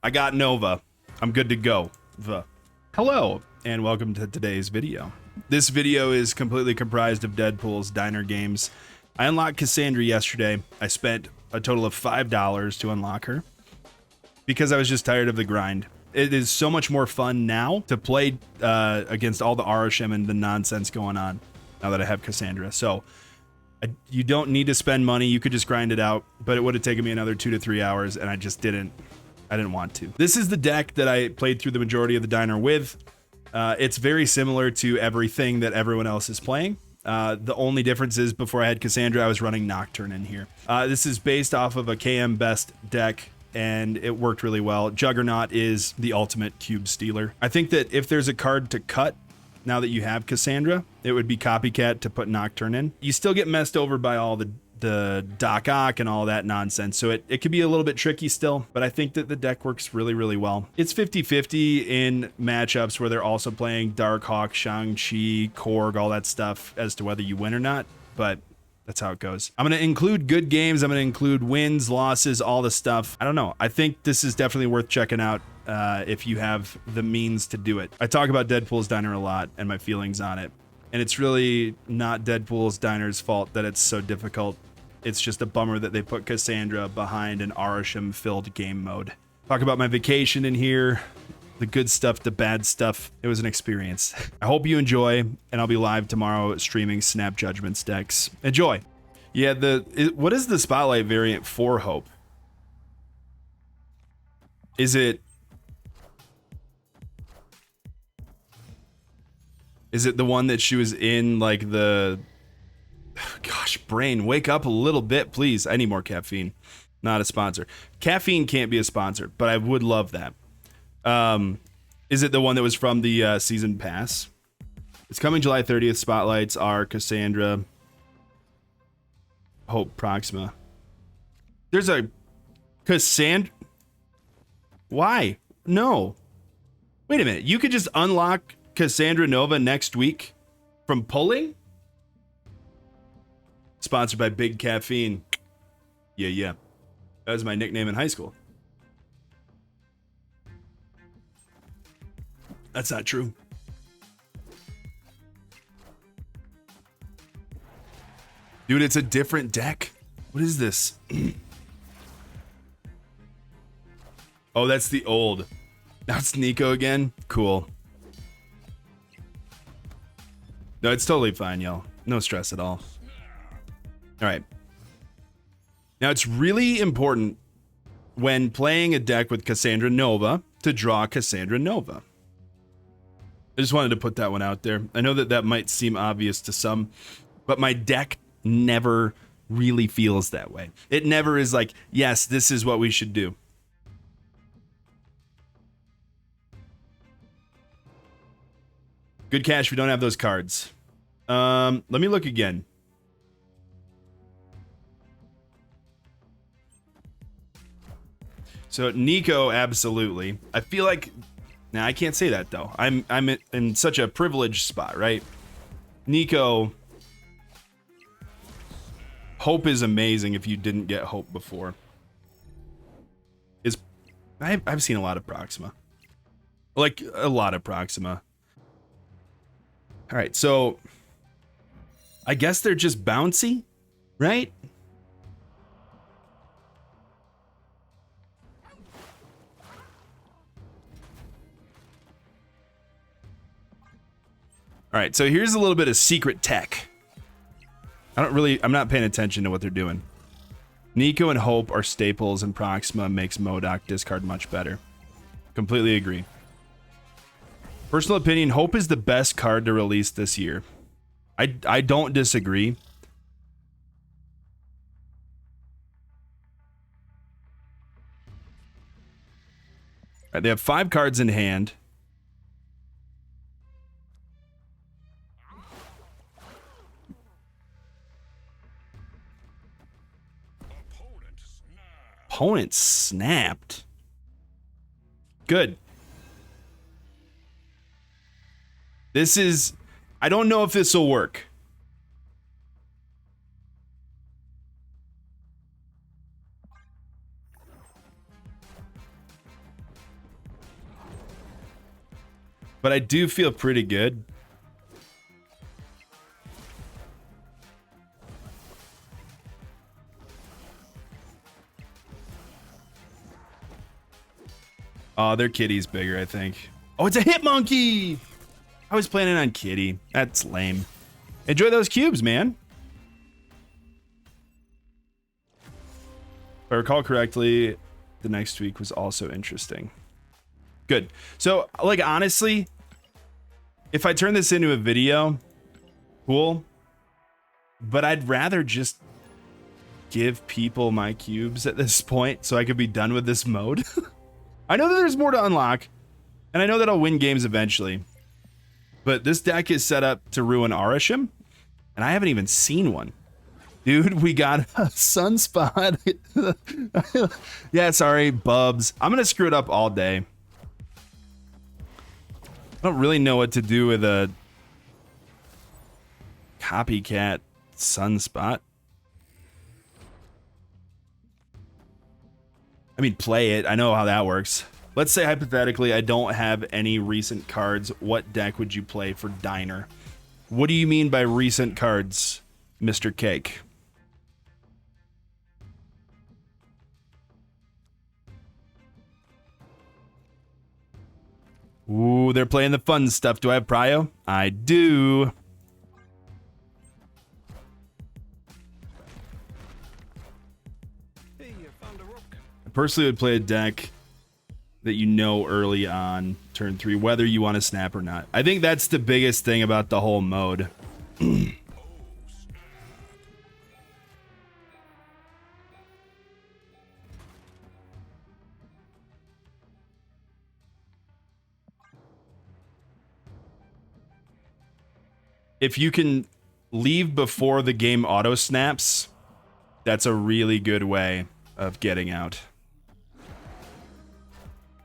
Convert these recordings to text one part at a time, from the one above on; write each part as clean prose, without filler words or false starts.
I got Nova. I'm good to go. Hello, and welcome to today's video. This video is completely comprised of Deadpool's diner games. I unlocked Cassandra yesterday. I spent a total of $5 to unlock her because I was just tired of the grind. It is so much more fun now to play against all the Arishem and the nonsense going on now that I have Cassandra. So you don't need to spend money. You could just grind it out, but it would have taken me another 2 to 3 hours, and I just didn't want to. This is the deck that I played through the majority of the diner with. It's very similar to everything that everyone else is playing. The only difference is before I had Cassandra, I was running Nocturne in here. This is based off of a KM Best deck, and it worked really well. Juggernaut is the ultimate cube stealer. I think that if there's a card to cut, now that you have Cassandra, it would be Copycat to put Nocturne in. You still get messed over by all the Darkhawk and all that nonsense, so it could be a little bit tricky still, but I think that the deck works really, really well. It's 50-50 in matchups where they're also playing Darkhawk, Shang-Chi, Korg, all that stuff as to whether you win or not, but that's how it goes. I'm going to include good games. I'm going to include wins, losses, all the stuff. I don't know. I think this is definitely worth checking out if you have the means to do it. I talk about Deadpool's Diner a lot and my feelings on it, and it's really not Deadpool's Diner's fault that it's so difficult. It's just a bummer that they put Cassandra behind an Arishem-filled game mode. Talk about my vacation in here, the good stuff, the bad stuff. It was an experience. I hope you enjoy, and I'll be live tomorrow streaming Snap Judgments decks. Enjoy. Yeah, what is the Spotlight variant for Hope? Is it the one that she was in, like the... Gosh, brain, wake up a little bit, please. I need more caffeine. Not a sponsor. Caffeine can't be a sponsor, but I would love that. Is it the one that was from the season pass? It's coming July 30th. Spotlights are Cassandra, Hope, Proxima. There's a Cassandra. Why? No. Wait a minute. You could just unlock Cassandra Nova next week from pulling? Sponsored by Big Caffeine. Yeah. That was my nickname in high school. That's not true. Dude, it's a different deck. What is this? Oh, that's the old. Now it's Nico again? Cool. No, it's totally fine, y'all. No stress at all. All right. Now, it's really important when playing a deck with Cassandra Nova to draw Cassandra Nova. I just wanted to put that one out there. I know that might seem obvious to some, but my deck never really feels that way. It never is like, yes, this is what we should do. Good cash, we don't have those cards. Let me look again. So Nico, absolutely. I feel like, now I can't say that though. I'm in such a privileged spot, right? Nico, Hope is amazing if you didn't get Hope before. I've seen a lot of Proxima. Like, a lot of Proxima. All right, so I guess they're just bouncy, right? All right, so here's a little bit of secret tech. I'm not paying attention to what they're doing. Nico and Hope are staples, and Proxima makes MODOK discard much better. Completely agree. Personal opinion, Hope is the best card to release this year. I don't disagree. All right, they have 5 cards in hand. Opponent snapped. Good. This is... I don't know if this will work. but I do feel pretty good. Oh, their kitty's bigger, I think. Oh, it's a hit monkey. I was planning on kitty. That's lame. Enjoy those cubes, man. If I recall correctly, the next week was also interesting. Good. So, like, honestly, if I turn this into a video, cool. But I'd rather just give people my cubes at this point so I could be done with this mode. I know that there's more to unlock, and I know that I'll win games eventually. But this deck is set up to ruin Arishem, and I haven't even seen one. Dude, we got a sunspot. Yeah, sorry, Bubs. I'm gonna screw it up all day. I don't really know what to do with a copycat sunspot. I mean, play it. I know how that works. Let's say hypothetically I don't have any recent cards. What deck would you play for Diner? What do you mean by recent cards, Mr. Cake? Ooh, they're playing the fun stuff. Do I have Prio? I do. I personally would play a deck that you know early on turn 3, whether you want to snap or not. I think that's the biggest thing about the whole mode. If you can leave before the game auto snaps, that's a really good way of getting out.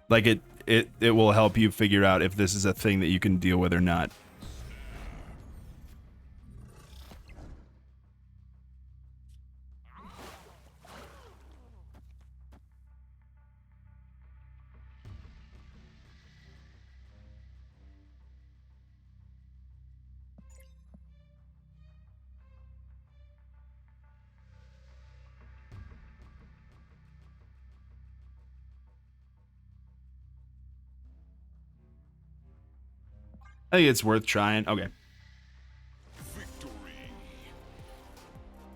Like it will help you figure out if this is a thing that you can deal with or not. I think it's worth trying. Okay. I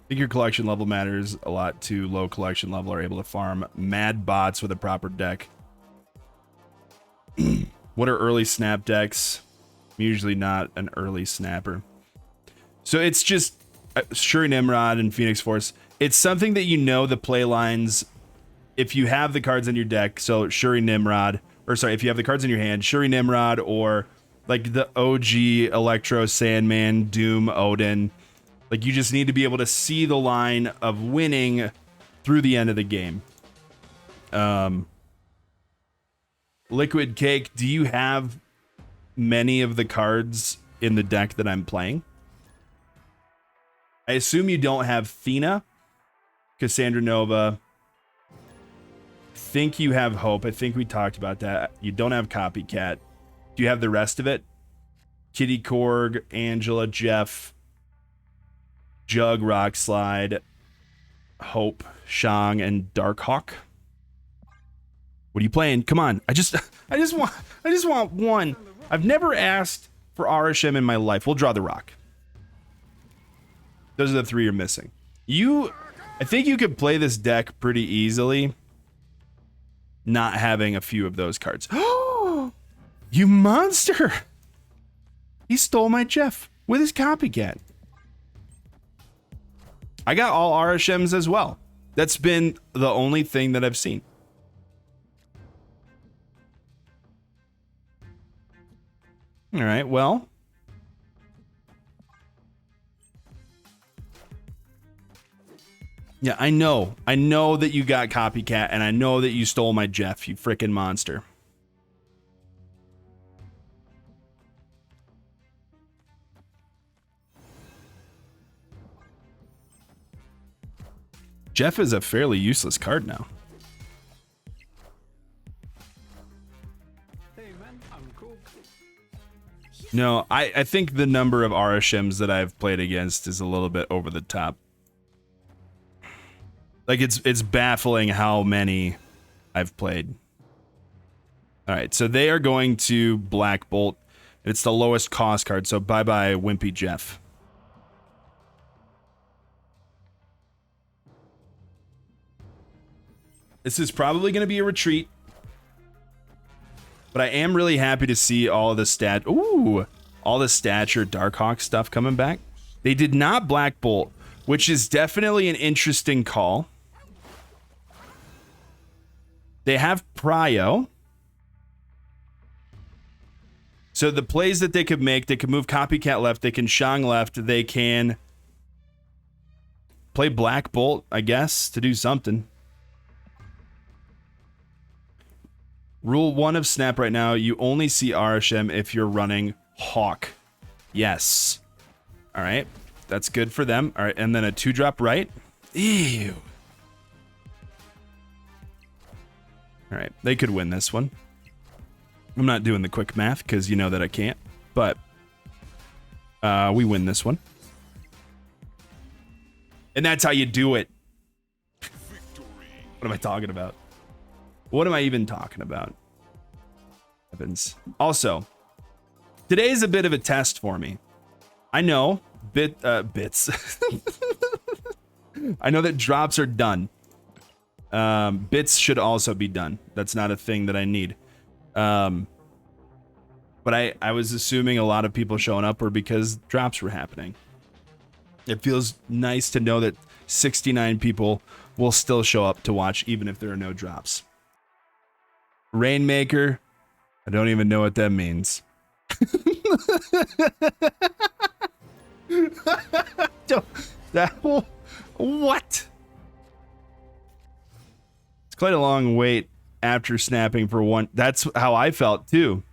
think your collection level matters a lot too. Low collection level are able to farm mad bots with a proper deck. What are early snap decks? I'm usually not an early snapper. So it's just Shuri Nimrod and Phoenix Force. It's something that you know the play lines. If you have the cards in your deck, so Shuri Nimrod, or sorry, if you have the cards in your hand, Shuri Nimrod or like the OG Electro, Sandman, Doom, Odin. Like you just need to be able to see the line of winning through the end of the game. Liquid Cake, do you have many of the cards in the deck that I'm playing? I assume you don't have Thena, Cassandra Nova. I think you have Hope. I think we talked about that. You don't have Copycat. Do you have the rest of it? Kitty Korg, Angela, Jeff, Jug, Rockslide, Hope, Shang, and Darkhawk. What are you playing? Come on. I just want one. I've never asked for Arishem in my life. We'll draw the rock. Those are the 3 you're missing. I think you could play this deck pretty easily, not having a few of those cards. You monster! He stole my Jeff with his copycat. I got all Arishems as well. That's been the only thing that I've seen. All right, well. Yeah, I know. I know that you got copycat, and I know that you stole my Jeff, you frickin' monster. Jeff is a fairly useless card now. Hey man, I'm cool. No, I think the number of Arishems that I've played against is a little bit over the top. Like, it's baffling how many I've played. Alright, so they are going to Black Bolt. It's the lowest cost card, so bye-bye Wimpy Jeff. This is probably going to be a retreat. But I am really happy to see all of the all the stature Darkhawk stuff coming back. They did not Black Bolt, which is definitely an interesting call. They have Prio. So the plays that they could make, they could move Copycat left, they can Shang left, they can play Black Bolt, I guess, to do something. Rule 1 of Snap right now, you only see Arishem if you're running Hawk. Yes. Alright, that's good for them. Alright, and then a 2-drop right. Ew. Alright, they could win this one. I'm not doing the quick math, because you know that I can't. But, we win this one. And that's how you do it. What am I talking about? What am I even talking about? Heavens. Also, today is a bit of a test for me. I know bits. I know that drops are done. Bits should also be done. That's not a thing that I need. But I was assuming a lot of people showing up were because drops were happening. It feels nice to know that 69 people will still show up to watch even if there are no drops. Rainmaker, I don't even know what that means. What? It's quite a long wait after snapping for one. That's how I felt too.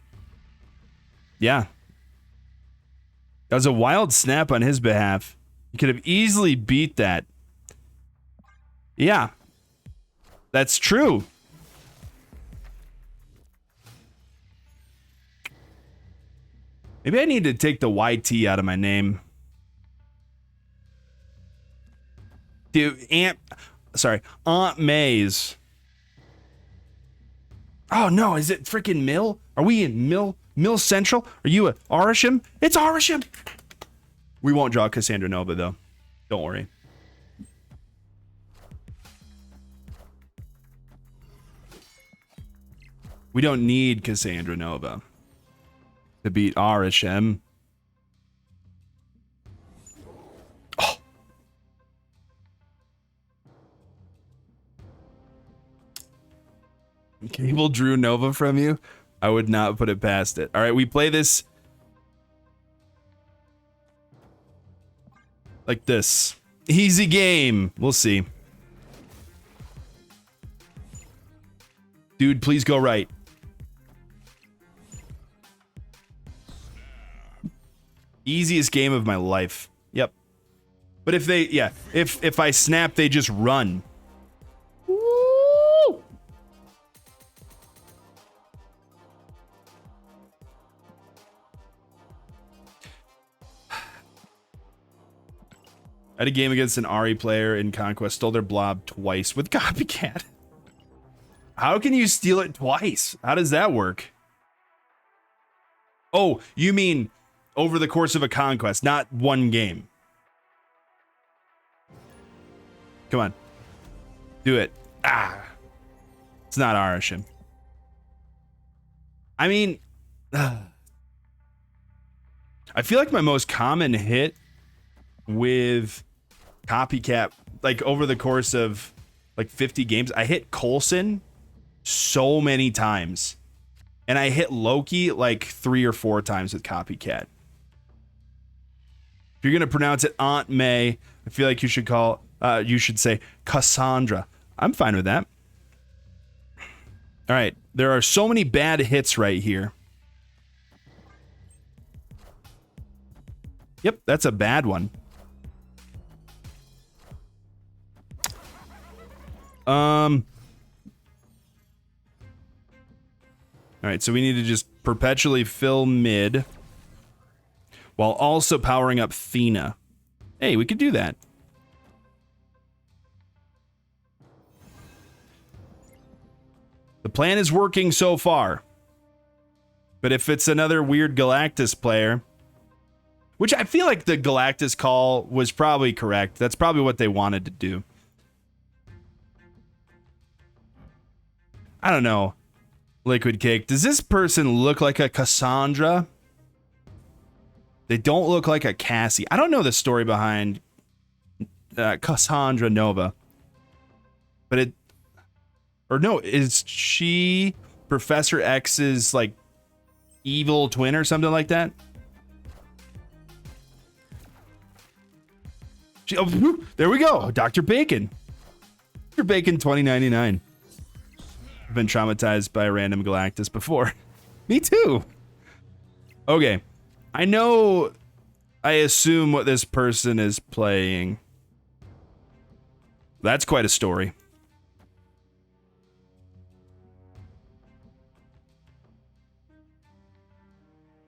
Yeah. That was a wild snap on his behalf. He could have easily beat that. Yeah. That's true. Maybe I need to take the YT out of my name. Dude, Aunt May's. Oh no, is it freaking Mill? Are we in Mill Central? Are you a Arishem? It's Arishem! We won't draw Cassandra Nova though. Don't worry. We don't need Cassandra Nova to beat Arishem. Oh. Cable drew Nova from you? I would not put it past it. All right, we play this like this. Easy game. We'll see. Dude, please go right. Easiest game of my life. Yep. But if they, yeah, if I snap, they just run. Woo! I had a game against an Ari player in Conquest, stole their blob twice with Copycat. How can you steal it twice? How does that work? Oh, you mean over the course of a conquest, not one game. Come on. Do it. Ah. It's not Arishem. I mean, I feel like my most common hit with Copycat, like over the course of like 50 games, I hit Coulson so many times. And I hit Loki like 3 or 4 times with Copycat. If you're gonna pronounce it Aunt May, I feel like you should you should say Cassandra. I'm fine with that. All right, there are so many bad hits right here. Yep, that's a bad one. All right, so we need to just perpetually fill mid. while also powering up Thena. Hey, we could do that. The plan is working so far. But if it's another weird Galactus player, which I feel like the Galactus call was probably correct. That's probably what they wanted to do. I don't know. Liquid Cake. Does this person look like a Cassandra? They don't look like a Cassie. I don't know the story behind Cassandra Nova. But it... Or no, is she Professor X's, like, evil twin or something like that? Oh, there we go. Dr. Bacon. Dr. Bacon 2099. I've been traumatized by a random Galactus before. Me too. Okay. I know. I assume what this person is playing. That's quite a story.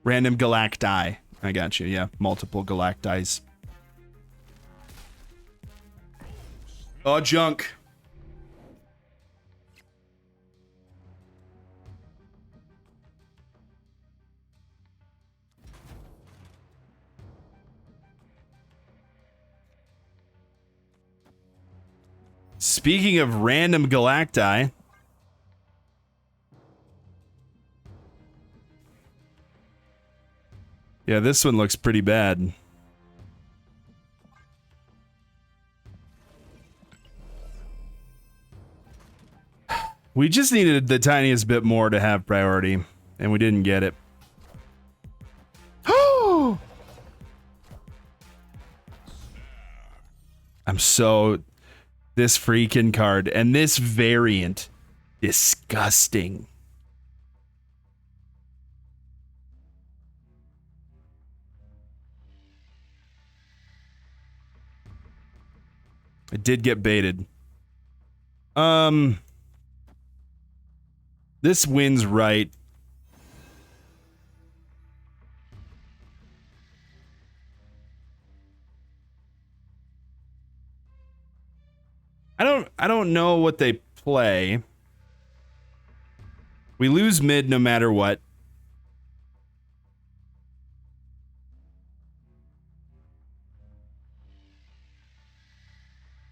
Random Galacti. I got you. Yeah. Multiple Galactis. Oh, junk. Speaking of random Galacti, yeah, this one looks pretty bad. We just needed the tiniest bit more to have priority, and we didn't get it. Oh! I'm so... This freaking card and this variant, disgusting. I did get baited. This wins right. I don't know what they play. We lose mid no matter what.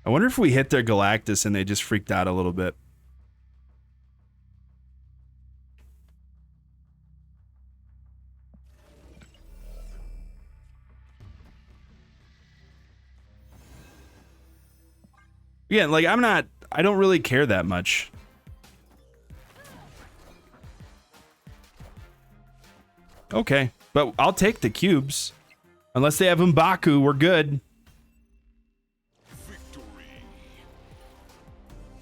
I wonder if we hit their Galactus and they just freaked out a little bit. Yeah, like I don't really care that much. Okay, but I'll take the cubes. Unless they have M'Baku, we're good. Victory.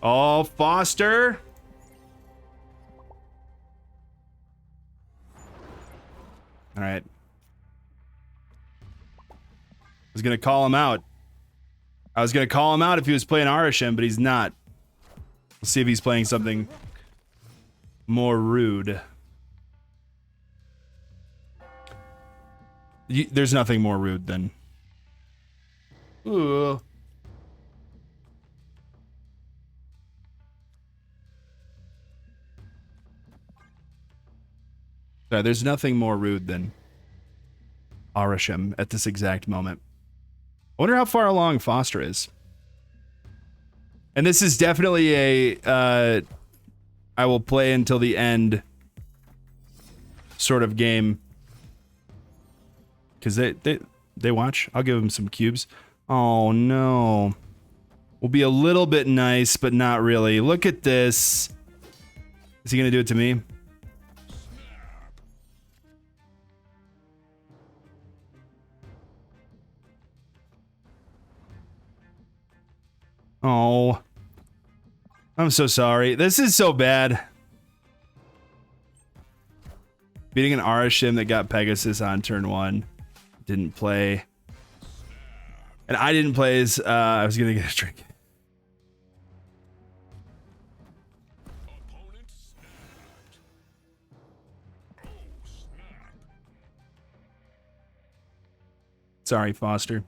Oh, Foster. All right. I was gonna call him out. I was going to call him out if he was playing Arishem, but he's not. We'll see if he's playing something more rude. There's nothing more rude than... Ooh. Sorry, there's nothing more rude than Arishem at this exact moment. I wonder how far along Foster is. And this is definitely a I will play until the end sort of game. Because they watch. I'll give them some cubes. Oh no. We'll be a little bit nice, but not really. Look at this. Is he gonna do it to me? Oh, I'm so sorry. This is so bad. Beating an Arishem that got Pegasus on turn 1. Didn't play. And I didn't play as, I was gonna get a drink. Sorry, Foster.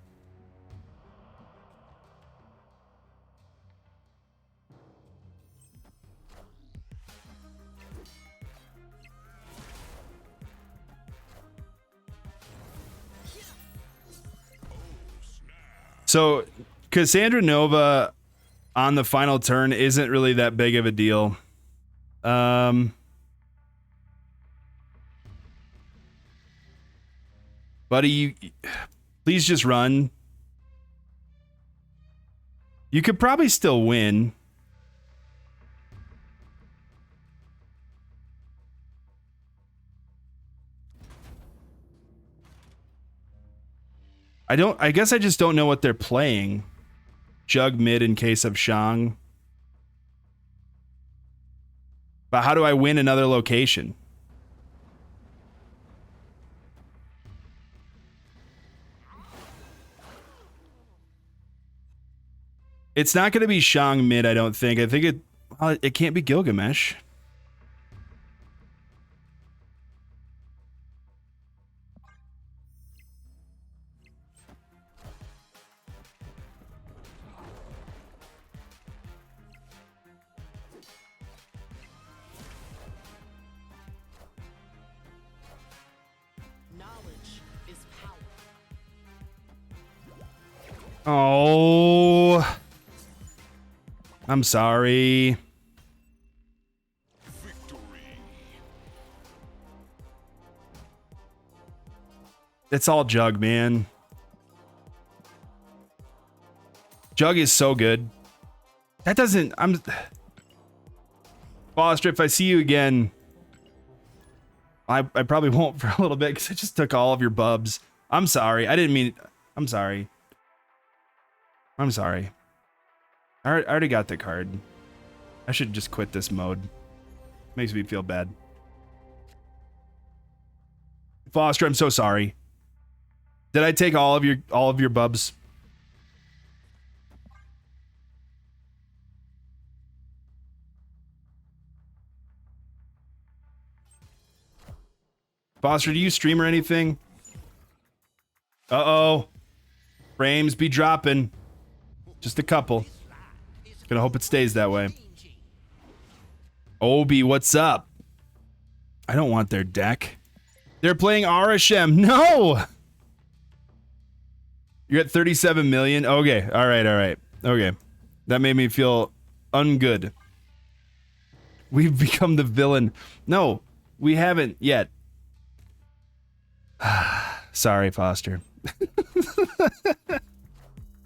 So, Cassandra Nova on the final turn isn't really that big of a deal. Buddy, you please just run. You could probably still win. I guess I just don't know what they're playing. Jug mid in case of Shang. But how do I win another location? It's not going to be Shang mid, I don't think. I think it can't be Gilgamesh. Oh, I'm sorry. It's all Jug, man. Jug is so good. That doesn't... Foster, if I see you again, I probably won't for a little bit because I just took all of your bubs. I'm sorry. I didn't mean... I'm sorry. I'm sorry. I already got the card. I should just quit this mode. Makes me feel bad. Foster, I'm so sorry. Did I take all of your bubs? Foster, do you stream or anything? Uh-oh. Frames be dropping. Just a couple. Gonna hope it stays that way. Obi, what's up? I don't want their deck. They're playing Arishem. No! You're at 37 million? Okay, alright. Okay. That made me feel ungood. We've become the villain. No, we haven't yet. Sorry, Foster.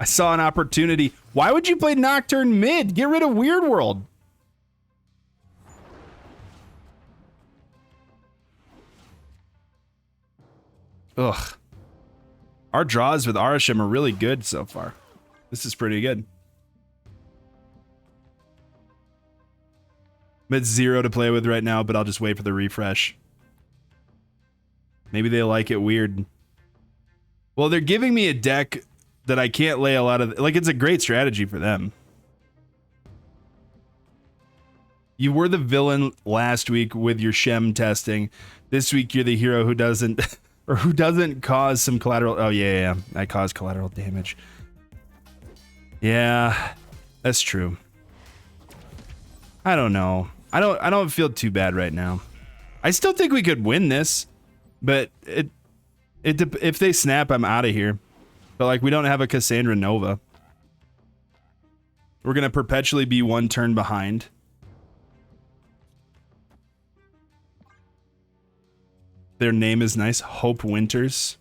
I saw an opportunity. Why would you play Nocturne mid? Get rid of Weird World. Ugh. Our draws with Arishem are really good so far. This is pretty good. Mid 0 to play with right now, but I'll just wait for the refresh. Maybe they like it weird. Well, they're giving me a deck that I can't lay a lot of... Like, it's a great strategy for them. You were the villain last week with your Shem testing. This week, you're the hero who doesn't... or who doesn't cause some collateral... Oh, yeah. I caused collateral damage. Yeah, that's true. I don't know. I don't feel too bad right now. I still think we could win this, but if they snap, I'm out of here. But like, we don't have a Cassandra Nova. We're gonna perpetually be one turn behind. Their name is nice. Hope Winters.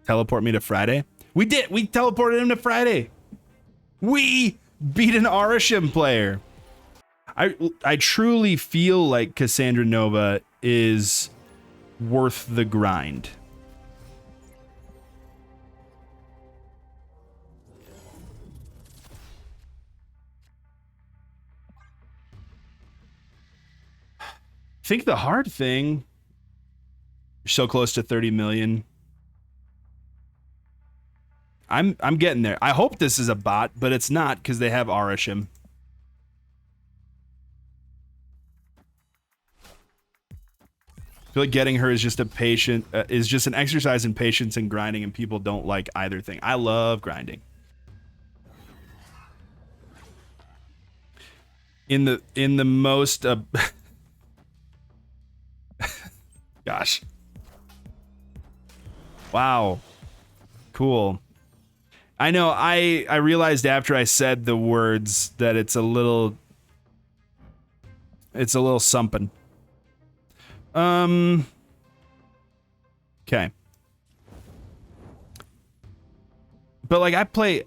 Teleport me to Friday. We did. We teleported him to Friday. We beat an Arishem player. I truly feel like Cassandra Nova is worth the grind. I think the hard thing, you're so close to 30 million. I'm getting there. I hope this is a bot, but it's not because they have Arishem. feel like getting her is just is just an exercise in patience and grinding, and people don't like either thing. I love grinding. In the most gosh. Wow. Cool. I know, I realized after I said the words that it's a little something. Okay. But like I play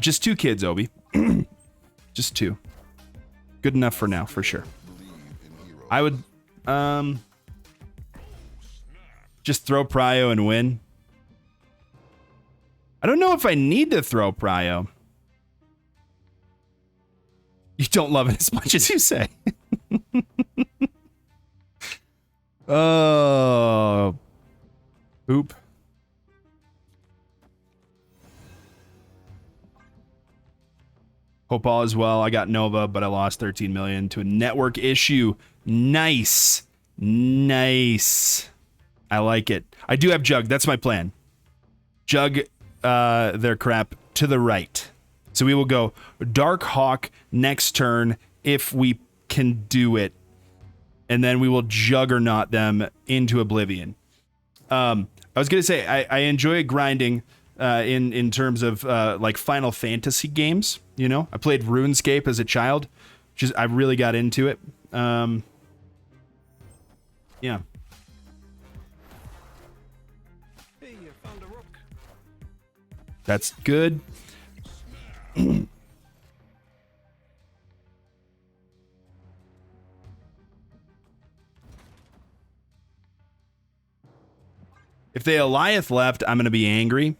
just 2 kids, Obi. Just 2. Good enough for now, for sure. I would just throw Prio and win. I don't know if I need to throw Prio. You don't love it as much as you say. Oh. Oop. Hope all is well. I got Nova, but I lost 13 million to a network issue. Nice. Nice. I like it. I do have Jug. That's my plan. Jug their crap to the right. So we will go Darkhawk next turn if we can do it. And then we will Juggernaut them into oblivion. I was going to say, I enjoy grinding in terms of like Final Fantasy games. You know, I played RuneScape as a child. I really got into it. Yeah. Hey, you found a rook. That's good. If they Goliath left, I'm going to be angry.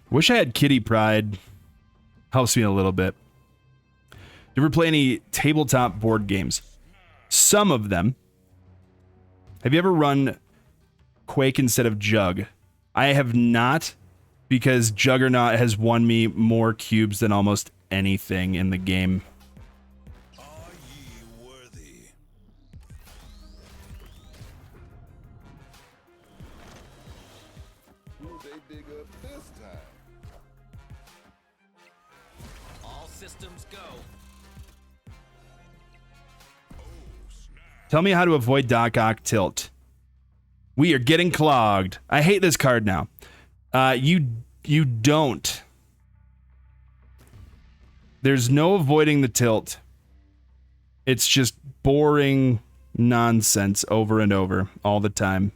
Wish I had Kitty Pride. Helps me a little bit. Do you ever play any tabletop board games? Some of them. Have you ever run Quake instead of Jug? I have not, because Juggernaut has won me more cubes than almost anything in the game. Are ye worthy? Will they dig up this time? All systems go. Tell me how to avoid Darkhawk tilt. We are getting clogged. I hate this card now. You don't. There's no avoiding the tilt. It's just boring nonsense over and over all the time.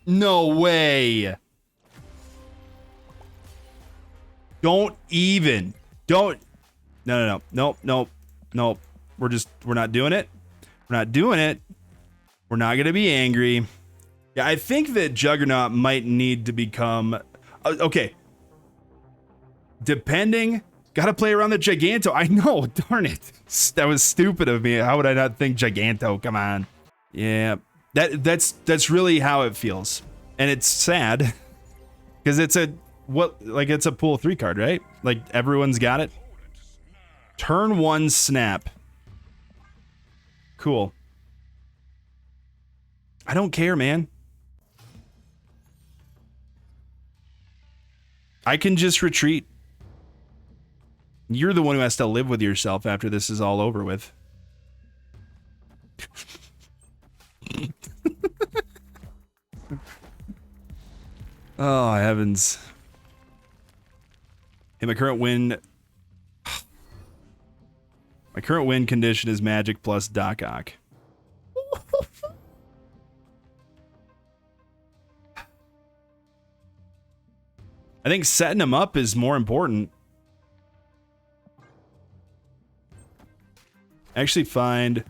No way. Don't even. Don't. No. Nope. We're not doing it. We're not doing it. We're not going to be angry. Yeah, I think that Juggernaut might need to become... okay. Depending... Gotta play around the Giganto. I know, darn it. That was stupid of me. How would I not think Giganto? Come on. Yeah. That's really how it feels. And it's sad. Because it's it's a pool 3 card, right? Like, everyone's got it. Turn 1 snap. Cool. I don't care, man. I can just retreat. You're the one who has to live with yourself after this is all over with. Oh, heavens. Hey, my current win condition is Magic plus Darkhawk. I think setting him up is more important. actually find...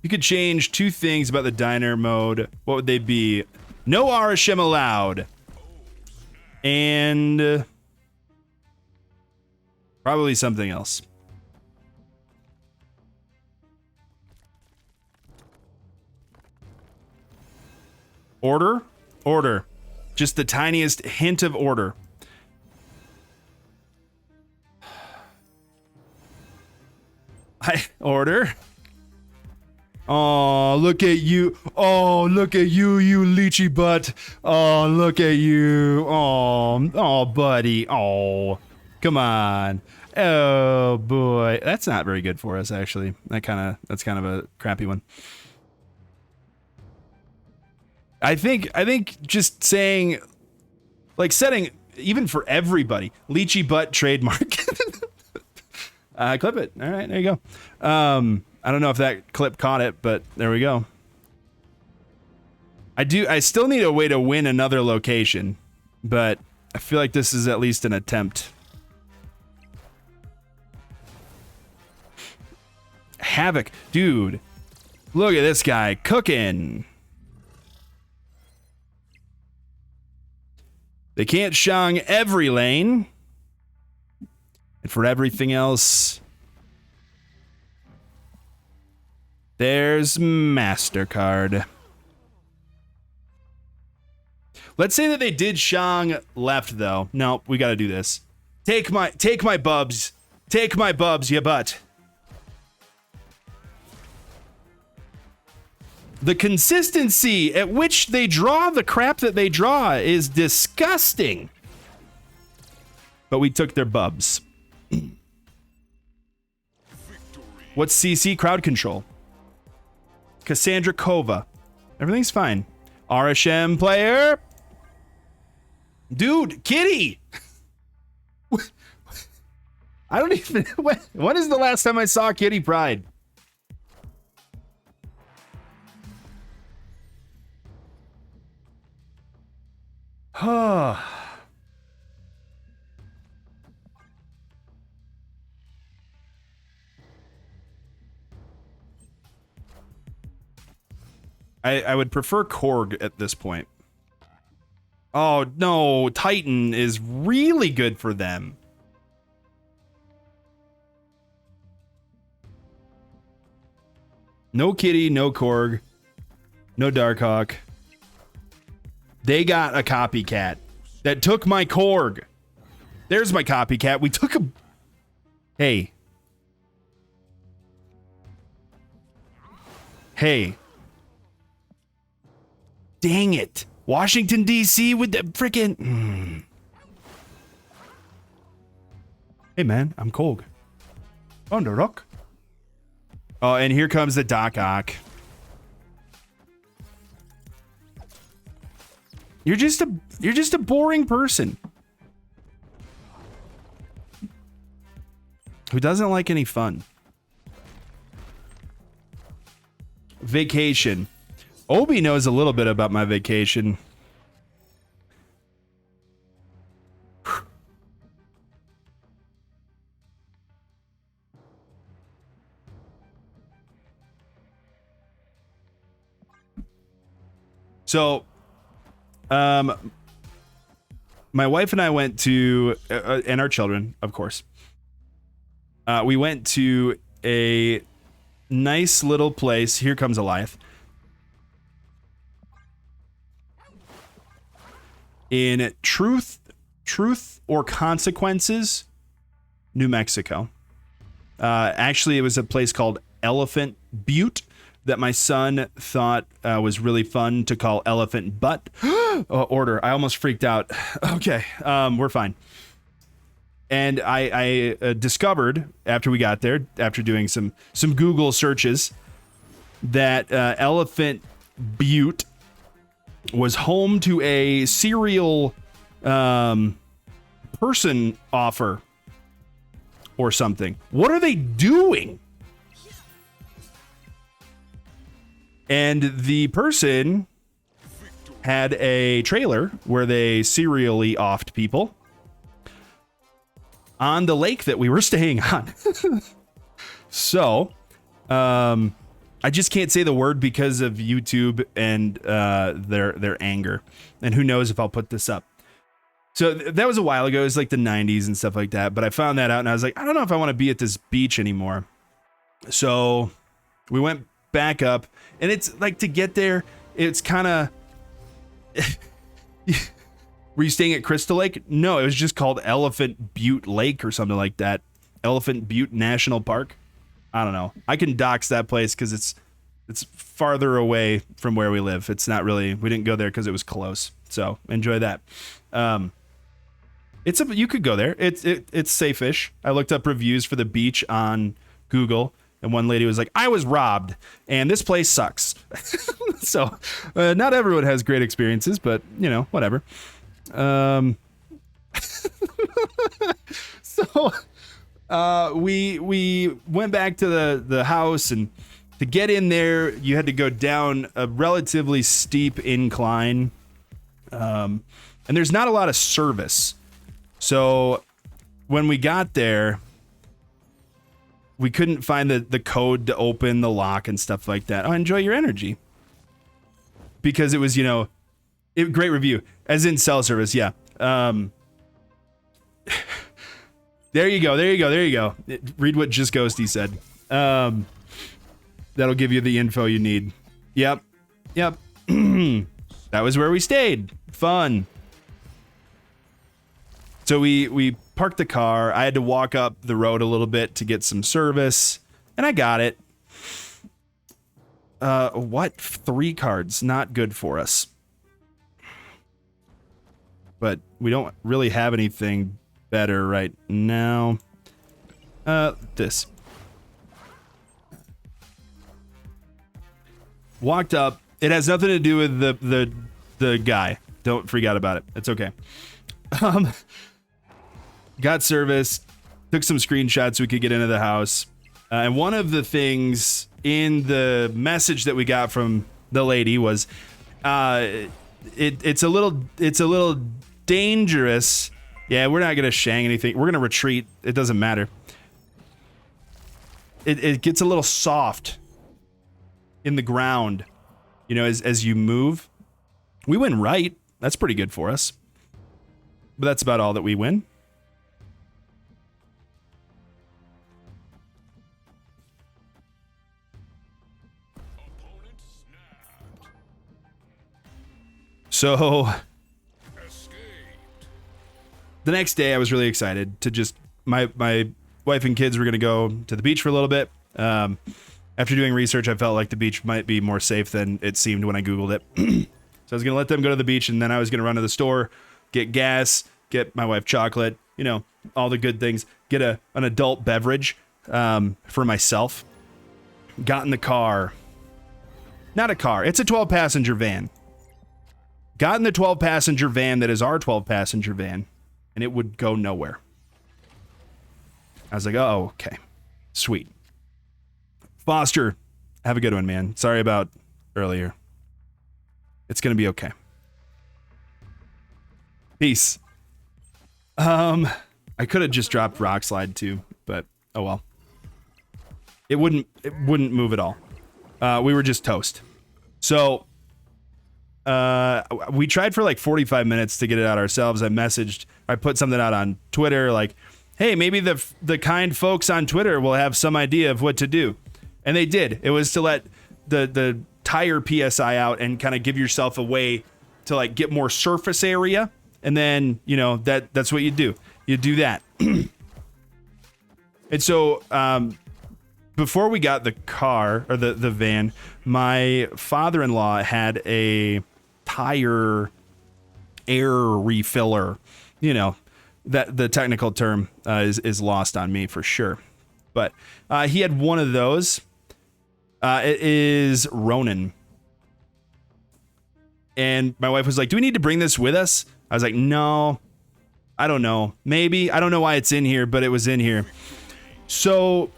You could change 2 things about the diner mode. What would they be? No Arishem allowed. And... probably something else. Order? Order. Just the tiniest hint of order. Order? Oh, look at you. Oh, look at you, you leechy butt. Oh, look at you. Oh, buddy. Oh, come on. Oh, boy. That's not very good for us, actually. That's kind of a crappy one. I think just saying, like, setting, even for everybody, leechy butt trademark. Clip it. All right, there you go. I don't know if that clip caught it, but there we go. I still need a way to win another location, but I feel like this is at least an attempt. Havoc. Dude, look at this guy cooking. They can't shang every lane. And for everything else, there's MasterCard. Let's say that they did shang left, though. No, we gotta do this. Take my bubs. Take my bubs, ya butt. The consistency at which they draw the crap that they draw is disgusting. But we took their bubs. What's CC? Crowd control. Cassandra Kova. Everything's fine. Arishem player. Dude, Kitty. I don't even... When is the last time I saw Kitty Pride? I would prefer Korg at this point. Oh, no. Titan is really good for them. No Kitty, no Korg, no Darkhawk. They got a copycat that took my Korg. There's my copycat. We took a... Hey. Hey. Dang it. Washington, D.C. with the frickin'... Hey, man. I'm Korg. On the rock. Oh, and here comes the Darkhawk. You're just a boring person who doesn't like any fun. Vacation. Obi knows a little bit about my vacation. So, my wife and I went to, and our children, of course. We went to a nice little place. Here comes Eliath. In Truth or Consequences, New Mexico. Actually, it was a place called Elephant Butte that my son thought was really fun to call Elephant Butt. Order. I almost freaked out. Okay, we're fine. And I discovered after we got there, after doing some Google searches, that Elephant Butte was home to a serial person offer or something. What are they doing? And the person had a trailer where they serially offed people on the lake that we were staying on. So I just can't say the word because of YouTube and their anger. And who knows if I'll put this up. So that was a while ago. It was like the 90s and stuff like that. But I found that out and I was like, I don't know if I want to be at this beach anymore. So we went back up, and it's like, to get there, it's kind of... Were you staying at Crystal Lake? No, it was just called Elephant Butte Lake or something like that. Elephant Butte National Park. I don't know. I can dox that place because it's farther away from where we live. It's not really, we didn't go there because it was close. So enjoy that. You could go there. It's safe-ish. I looked up reviews for the beach on Google, and one lady was like, I was robbed and this place sucks. So not everyone has great experiences, but you know, whatever. So we went back to the house, and to get in there, you had to go down a relatively steep incline. And there's not a lot of service. So when we got there, we couldn't find the code to open the lock and stuff like that. Oh, enjoy your energy. Because it was, you know, great review. As in cell service, yeah. There you go. Read what Just Ghosty said. That'll give you the info you need. Yep. That was where we stayed. Fun. So we parked the car. I had to walk up the road a little bit to get some service, and I got it. What? 3 cards. Not good for us. But we don't really have anything better right now. This. Walked up. It has nothing to do with the guy. Don't freak out about it. It's okay. Got service. Took some screenshots so we could get into the house. And one of the things in the message that we got from the lady was, it's a little dangerous. Yeah, we're not gonna shang anything. We're gonna retreat. It doesn't matter. It gets a little soft in the ground, you know, as you move. We went right. That's pretty good for us. But that's about all that we win. So the next day I was really excited to just, my wife and kids were going to go to the beach for a little bit. After doing research, I felt like the beach might be more safe than it seemed when I Googled it. So I was going to let them go to the beach, and then I was going to run to the store, get gas, get my wife chocolate, you know, all the good things, get an adult beverage for myself. Got in the car. Not a car. It's a 12-passenger van. Got in the 12-passenger van that is our 12-passenger van, and it would go nowhere. I was like, oh, okay. Sweet. Foster, have a good one, man. Sorry about earlier. It's going to be okay. Peace. I could have just dropped Rock Slide too, but oh well. It wouldn't move at all. We were just toast. So we tried for like 45 minutes to get it out ourselves. I put something out on Twitter like, hey, maybe the kind folks on Twitter will have some idea of what to do. And they did. It was to let the tire PSI out and kind of give yourself a way to like get more surface area. And then, you know, that's what you do. You do that. And so before we got the car or the van, my father-in-law had a tire air refiller. You know, that the technical term is lost on me for sure. But he had one of those. It is Ronin. And my wife was like, do we need to bring this with us? I was like, no, I don't know. Maybe. I don't know why it's in here, but it was in here. So,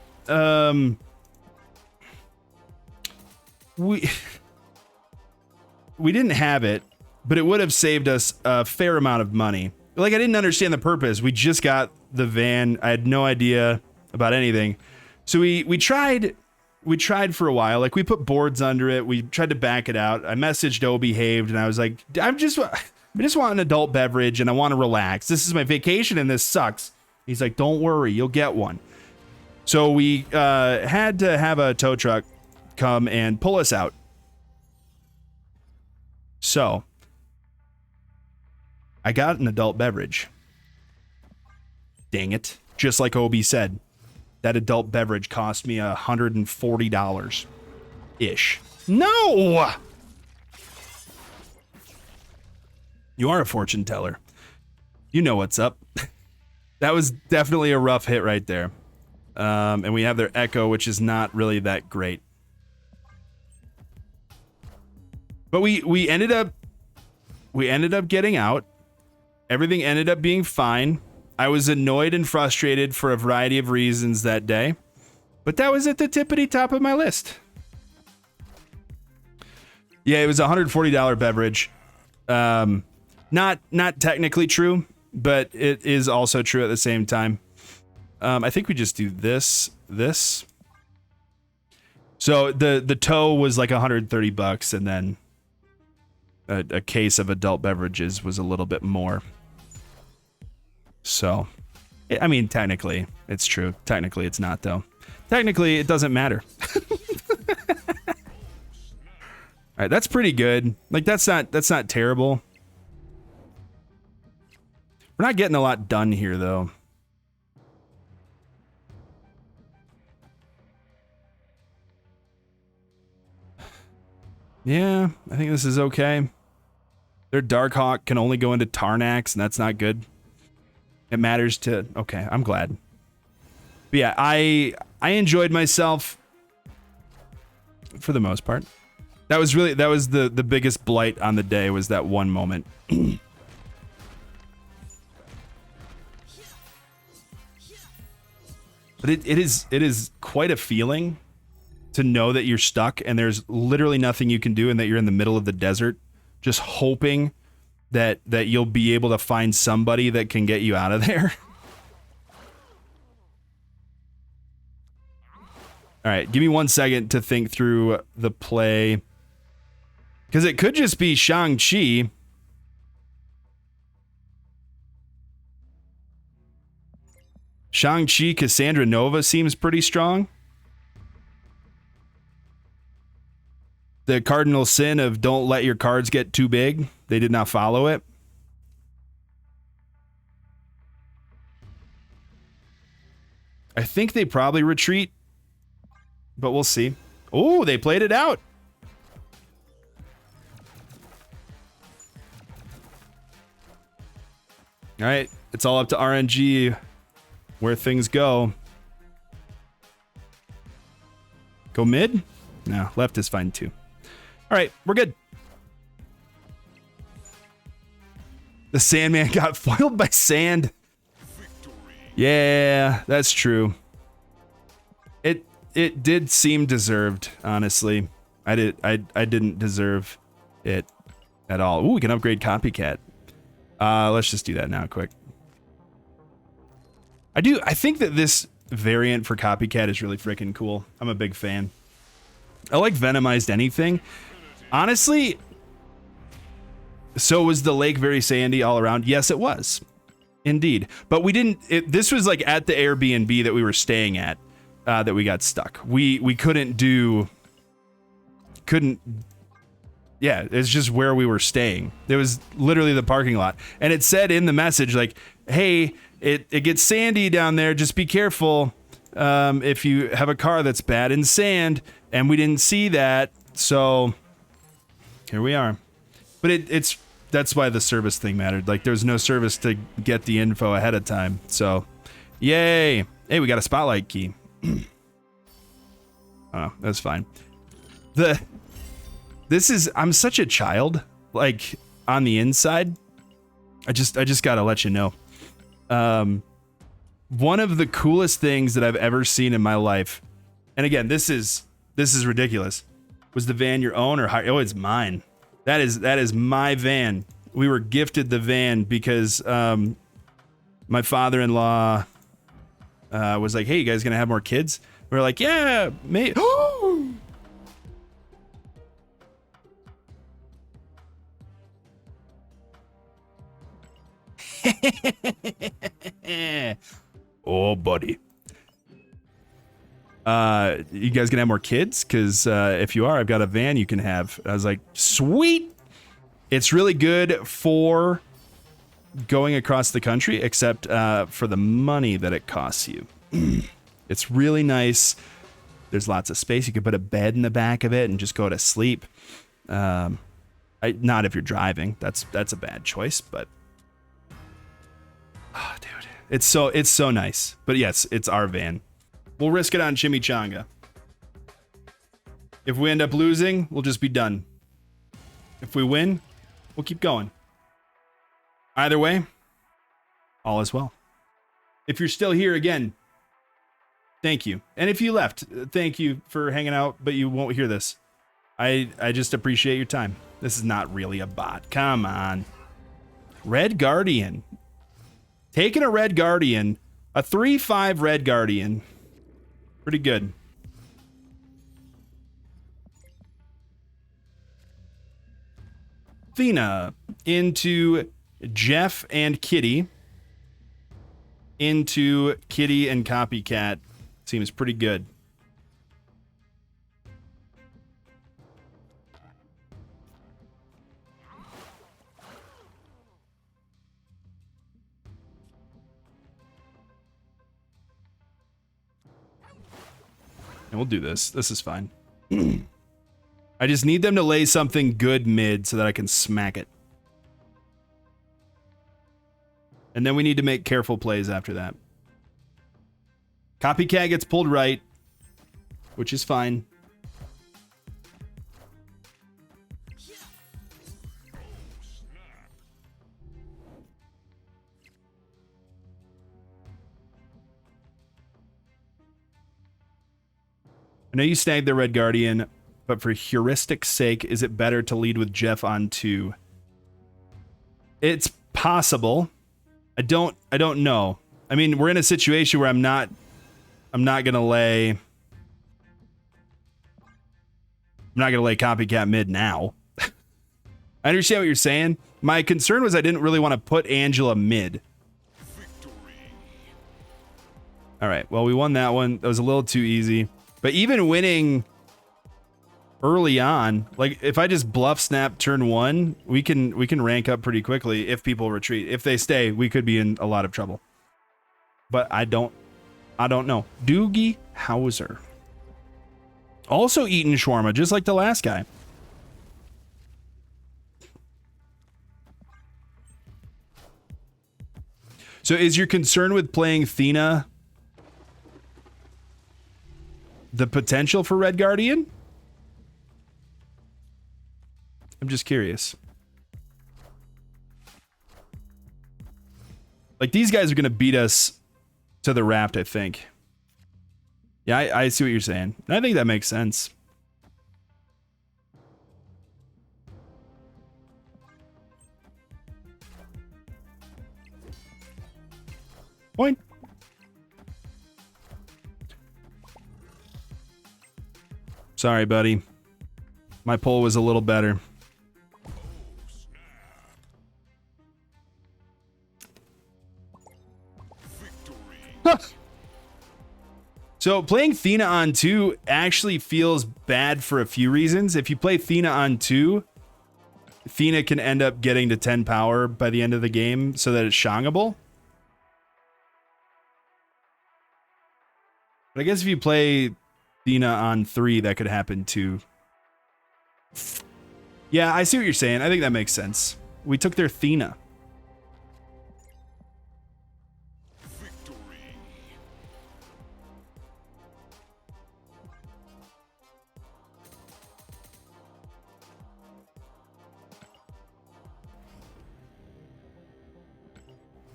we didn't have it, but it would have saved us a fair amount of money. Like, I didn't understand the purpose. We just got the van. I had no idea about anything. So we tried tried for a while. Like, we put boards under it. We tried to back it out. I messaged Oh Behaved, and I was like, I just want an adult beverage, and I want to relax. This is my vacation, and this sucks. He's like, don't worry, you'll get one. So we had to have a tow truck come and pull us out. So I got an adult beverage. Dang it. Just like Obi said, that adult beverage cost me $140-ish. No! You are a fortune teller. You know what's up. That was definitely a rough hit right there. And we have their echo, which is not really that great. But we ended up getting out. Everything ended up being fine. I was annoyed and frustrated for a variety of reasons that day, but that was at the tippity top of my list. Yeah, it was a $140 beverage. Not technically true, but it is also true at the same time. I think we just do this. So the tow was like $130, and then a case of adult beverages was a little bit more. So, I mean, technically it's true. Technically it's not, though. Technically it doesn't matter. All right, that's pretty good. Like, that's not terrible. We're not getting a lot done here, though. Yeah, I think this is okay. Their Darkhawk can only go into Tarnax, and that's not good. It matters to... Okay, I'm glad. But yeah, I enjoyed myself for the most part. That was the biggest blight on the day, was that one moment. But it is quite a feeling to know that you're stuck and there's literally nothing you can do, and that you're in the middle of the desert, just hoping that you'll be able to find somebody that can get you out of there. All right, give me 1 second to think through the play, because it could just be Shang-Chi. Shang-Chi, Cassandra Nova seems pretty strong. The cardinal sin of don't let your cards get too big. They did not follow it. I think they probably retreat, but we'll see. Oh, they played it out. All right, it's all up to RNG where things go. Go mid? No, left is fine too. All right, we're good. The Sandman got foiled by sand. Yeah, that's true. It did seem deserved, honestly. I didn't deserve it at all. Ooh, we can upgrade Copycat. Let's just do that now, quick. I think that this variant for Copycat is really freaking cool. I'm a big fan. I like Venomized anything. Honestly, so was the lake very sandy all around? Yes, it was. Indeed. But we didn't... this was like at the Airbnb that we were staying at that we got stuck. We couldn't do... Yeah, it's just where we were staying. It was literally the parking lot. And it said in the message, like, hey, it gets sandy down there. Just be careful if you have a car that's bad in sand. And we didn't see that. So here we are. But that's why the service thing mattered. Like, there was no service to get the info ahead of time. So, yay. Hey, we got a spotlight key. Oh, that's fine. I'm such a child, like, on the inside. I just gotta let you know. One of the coolest things that I've ever seen in my life, and again, this is ridiculous, was the van your own or hire? Oh, it's mine. That is my van. We were gifted the van because my father-in-law was like, hey, you guys gonna have more kids? We're like, yeah, mate. Oh, buddy. You guys gonna have more kids? Because if you are, I've got a van you can have. I was like, sweet. It's really good for going across the country, except for the money that it costs you. It's really nice. There's lots of space. You could put a bed in the back of it and just go to sleep. Not if you're driving. That's a bad choice, but oh, dude, it's so nice. But yes, it's our van. We'll risk it on Chimichanga. If we end up losing, we'll just be done. If we win, we'll keep going. Either way, all is well. If you're still here again, thank you. And if you left, thank you for hanging out, but you won't hear this. I just appreciate your time. This is not really a bot. Come on. Red Guardian. Taking a Red Guardian. A 3/5 Red Guardian. Pretty good. Thena into Jeff and Kitty. Into Kitty and Copycat. Seems pretty good. And we'll do this. This is fine. I just need them to lay something good mid so that I can smack it. And then we need to make careful plays after that. Copycat gets pulled right, which is fine. I know you snagged the Red Guardian, but for heuristic's sake, is it better to lead with Jeff on 2? It's possible. I don't know. I mean, we're in a situation where I'm not gonna lay Copycat mid now. I understand what you're saying. My concern was I didn't really want to put Angela mid. All right, well, we won that one. That was a little too easy. But even winning early on, like if I just bluff snap turn 1, we can rank up pretty quickly if people retreat. If they stay, we could be in a lot of trouble. But I don't know. Doogie Howser. Also eating shawarma, just like the last guy. So is your concern with playing Thena the potential for Red Guardian? I'm just curious. Like, these guys are going to beat us to the raft, I think. Yeah, I see what you're saying. And I think that makes sense. Point. Sorry, buddy. My pull was a little better. So playing Thena on 2 actually feels bad for a few reasons. If you play Thena on 2, Thena can end up getting to 10 power by the end of the game so that it's shangable. But I guess if you play Thena on 3, that could happen too. Yeah, I see what you're saying. I think that makes sense. We took their Thena.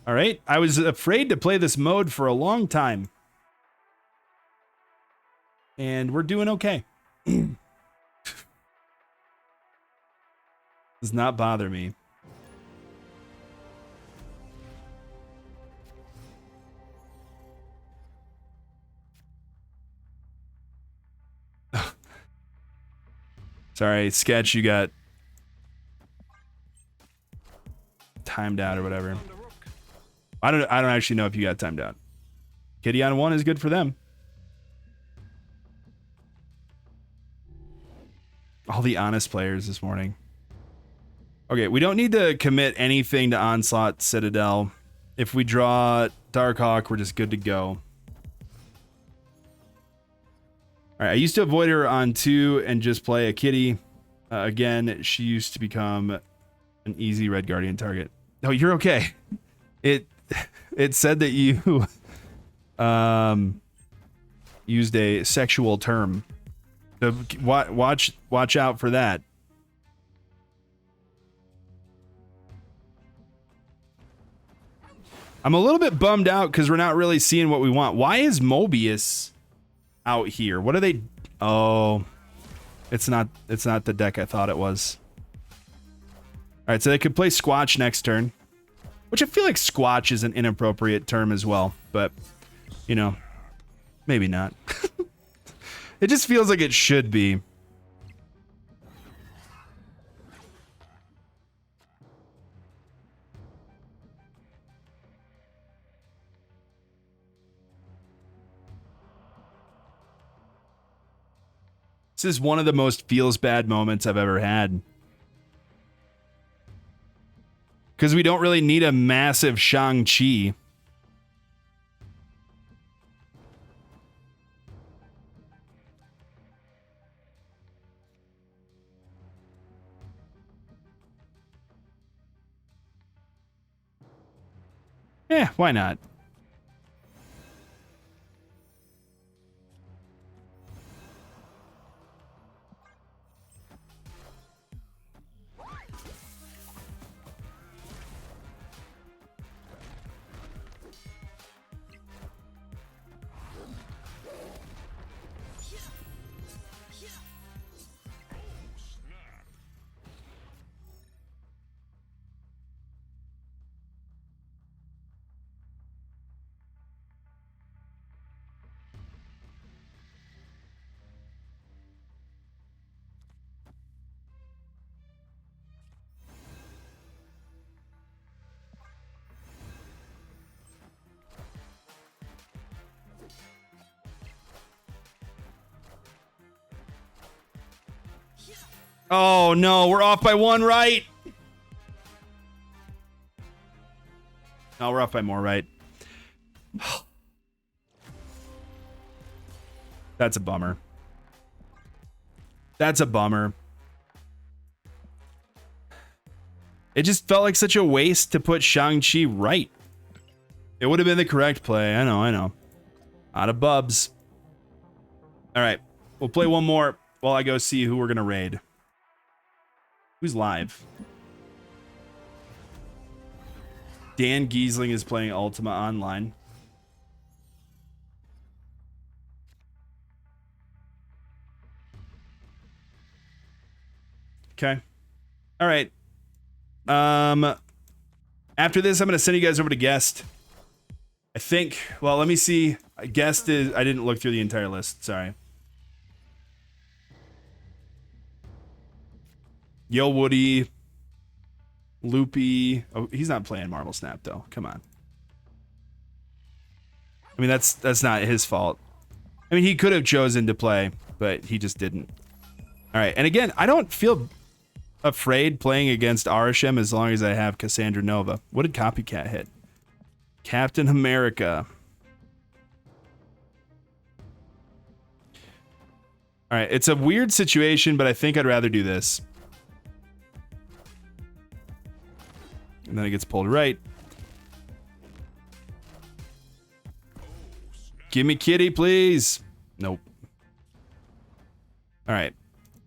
All right, I was afraid to play this mode for a long time. And we're doing okay. Does not bother me. Sorry, Sketch, you got timed out or whatever. Found a rook. I don't actually know if you got timed out. Kitty on 1 is good for them. All the honest players this morning. Okay, we don't need to commit anything to Onslaught Citadel. If we draw Darkhawk, we're just good to go. All right, I used to avoid her on 2 and just play a kitty. Again, she used to become an easy Red Guardian target. Oh, you're okay. It said that you used a sexual term. So watch out for that. I'm a little bit bummed out because we're not really seeing what we want. Why is Mobius out here? What are they? Oh, it's not the deck I thought it was. All right, so they could play Squatch next turn, which I feel like Squatch is an inappropriate term as well, but you know, maybe not. It just feels like it should be. This is one of the most feels bad moments I've ever had. Because we don't really need a massive Shang-Chi. Yeah, why not? Oh no, we're off by 1, right? No, we're off by more, right? That's a bummer. That's a bummer. It just felt like such a waste to put Shang-Chi right. It would have been the correct play. I know. Out of bubs. All right, we'll play one more while I go see who we're gonna raid. Who's live? Dan Giesling is playing Ultima Online. Okay. All right. After this, I'm going to send you guys over to guest. I think, well, let me see. Guest is, I didn't look through the entire list. Sorry. Yo Woody, Loopy. Oh, he's not playing Marble Snap though. Come on. I mean, that's not his fault. I mean, he could have chosen to play, but he just didn't. All right, and again, I don't feel afraid playing against Arishem as long as I have Cassandra Nova. What did Copycat hit? Captain America. All right, it's a weird situation, but I think I'd rather do this. And then it gets pulled right. Give me Kitty, please. Nope. All right.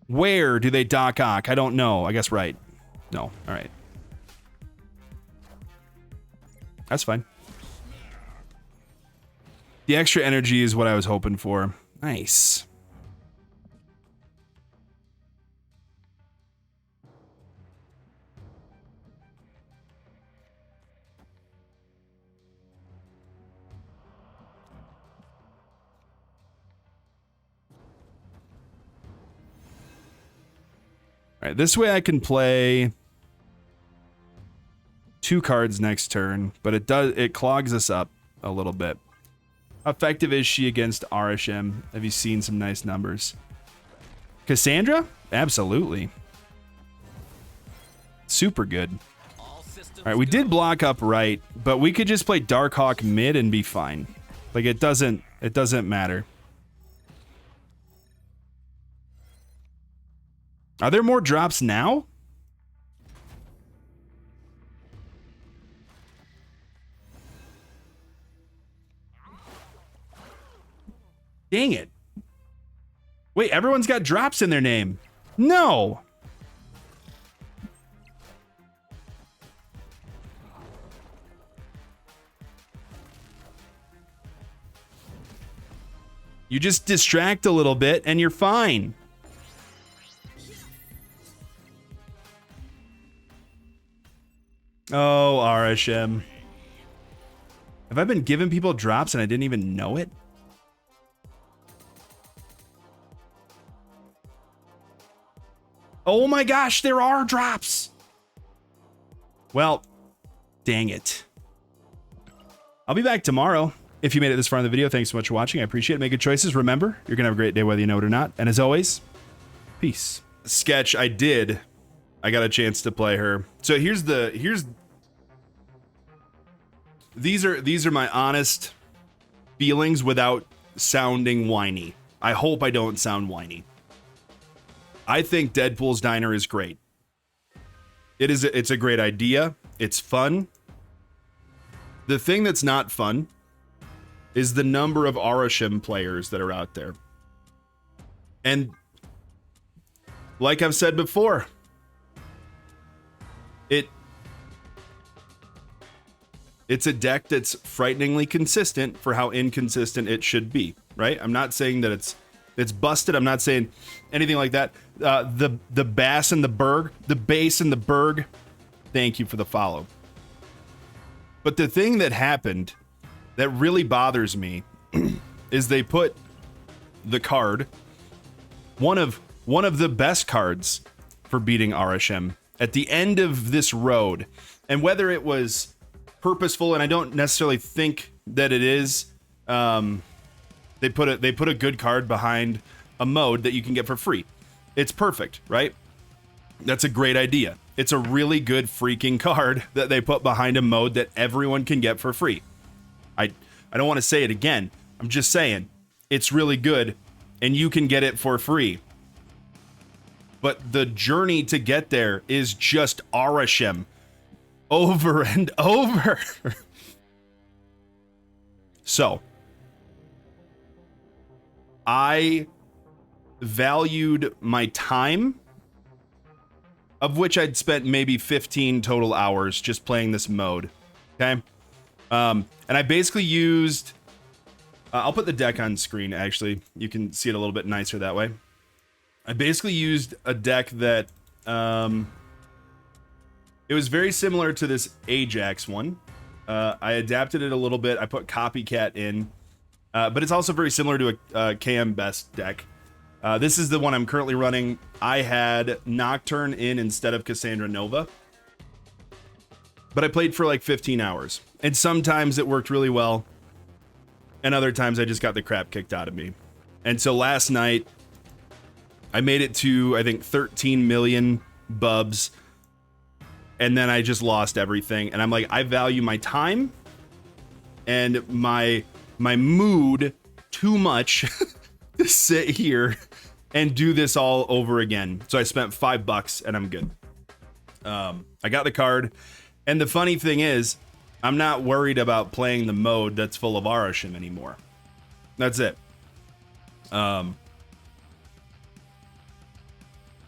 Where do they Darkhawk? I don't know. I guess right. No. All right. That's fine. The extra energy is what I was hoping for. Nice. All right, this way I can play 2 cards next turn, but it clogs us up a little bit. How effective is she against Arishem? Have you seen some nice numbers? Cassandra? Absolutely. Super good. All systems All right, we go. did block up right, but we could just play Darkhawk mid and be fine. Like it doesn't matter. Are there more drops now? Dang it. Wait, everyone's got drops in their name. No. You just distract a little bit and you're fine. Oh, Arishem. Have I been giving people drops and I didn't even know it? Oh my gosh, there are drops. Well, dang it. I'll be back tomorrow. If you made it this far in the video, thanks so much for watching. I appreciate it. Make good choices. Remember, you're going to have a great day whether you know it or not. And as always, peace. Sketch, I got a chance to play her. So these are my honest feelings without sounding whiny. I hope I don't sound whiny. I think Deadpool's Diner is great. It's a great idea. It's fun. The thing that's not fun is the number of Arishem players that are out there. And like I've said before, it's a deck that's frighteningly consistent for how inconsistent it should be, right? I'm not saying that it's busted. I'm not saying anything like that. The bass and the berg, the bass and the berg. Thank you for the follow. But the thing that happened that really bothers me is they put the card, one of the best cards for beating Arishem, at the end of this road. And whether it was purposeful, and I don't necessarily think that it is, they put a good card behind a mode that you can get for free. It's perfect, right? That's a great idea. It's a really good freaking card that they put behind a mode that everyone can get for free. I don't want to say it again. I'm just saying it's really good and you can get it for free. But the journey to get there is just Arishem over and over. So I valued my time, of which I'd spent maybe 15 total hours just playing this mode. Okay. And I basically used, I'll put the deck on screen. Actually, you can see it a little bit nicer that way. I basically used a deck that, it was very similar to this Ajax one. I adapted it a little bit. I put Copycat in, but it's also very similar to a KM Best deck. This is the one I'm currently running. I had Nocturne in instead of Cassandra Nova, but I played for like 15 hours, and sometimes it worked really well, and other times I just got the crap kicked out of me. And so last night, I made it to, I think, 13 million bubs, and then I just lost everything. And I'm like, I value my time and my mood too much to sit here and do this all over again. So I spent $5 and I'm good. I got the card. And the funny thing is, I'm not worried about playing the mode that's full of Arishem anymore. That's it.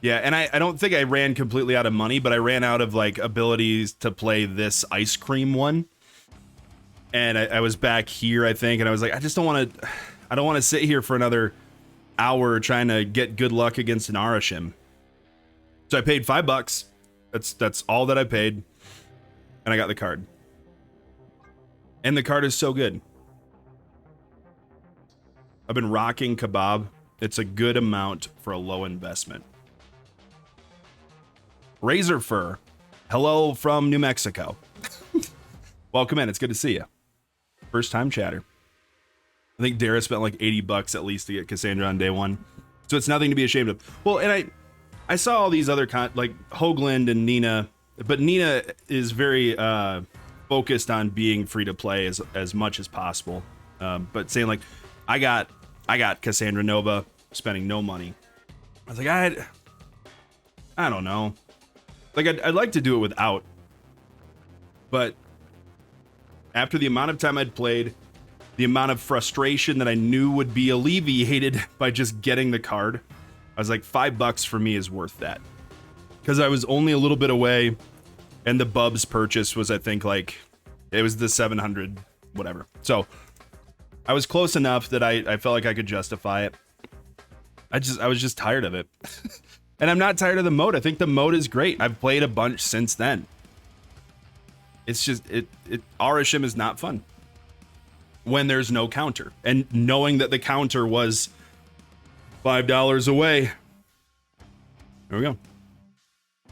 Yeah, and I don't think I ran completely out of money, but I ran out of like abilities to play this ice cream one. And I was back here, I think, and I was like, I don't want to sit here for another hour trying to get good luck against an Arishem. So I paid $5. That's all that I paid. And I got the card. And the card is so good. I've been rocking Kebab. It's a good amount for a low investment. Razor Fur, hello from New Mexico. Welcome in. It's good to see you. First time chatter. I think Dara spent like $80 at least to get Cassandra on day one. So it's nothing to be ashamed of. Well, and I saw all these other like Hoagland and Nina, but Nina is very focused on being free to play as much as possible. But saying like, I got Cassandra Nova spending no money. I was like, I don't know. Like I'd like to do it without, but after the amount of time I'd played, the amount of frustration that I knew would be alleviated by just getting the card, I was like, $5 for me is worth that. Because I was only a little bit away, and the Bubs purchase was, I think, like, it was the 700, whatever. So I was close enough that I felt like I could justify it. I was just tired of it. And I'm not tired of the mode. I think the mode is great. I've played a bunch since then. It's just, Arishem is not fun when there's no counter. And knowing that the counter was $5 away. There we go.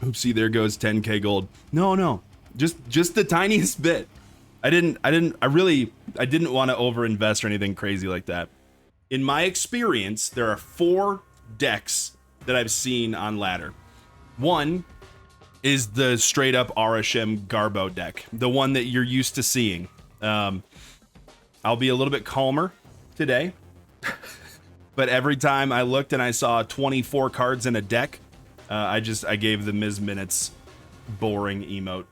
Oopsie, there goes 10k gold. No. Just the tiniest bit. I didn't want to overinvest or anything crazy like that. In my experience, there are 4 decks that I've seen on ladder. One is the straight up Arishem Garbo deck, the one that you're used to seeing. I'll be a little bit calmer today, but every time I looked and I saw 24 cards in a deck, I gave the Ms. Minutes boring emote.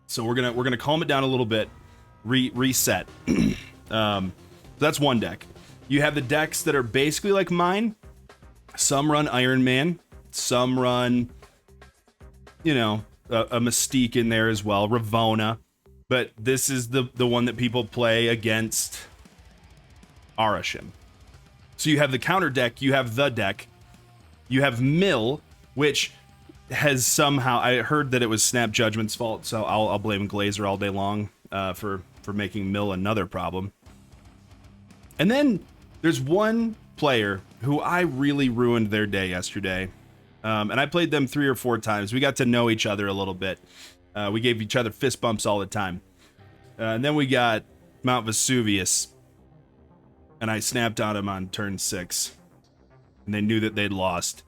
So we're gonna calm it down a little bit, reset. That's one deck. You have the decks that are basically like mine. Some run Iron Man, some run, you know, a Mystique in there as well, Ravona. But this is the one that people play against Arishem. So you have the counter deck, you have the deck, you have Mill, which has somehow, I heard that it was Snap Judgment's fault, so I'll blame Glazer all day long for making Mill another problem. And then there's one player who I really ruined their day yesterday. And I played them 3 or 4 times. We got to know each other a little bit. We gave each other fist bumps all the time. And then we got Mount Vesuvius. And I snapped on him on turn 6. And they knew that they'd lost.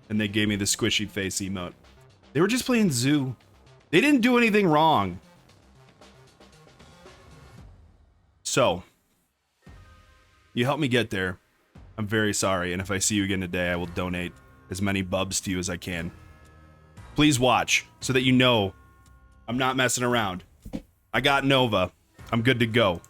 And they gave me the squishy face emote. They were just playing Zoo. They didn't do anything wrong. So, you helped me get there. I'm very sorry. And if I see you again today, I will donate as many bubs to you as I can. Please watch so that you know I'm not messing around. I got Nova. I'm good to go.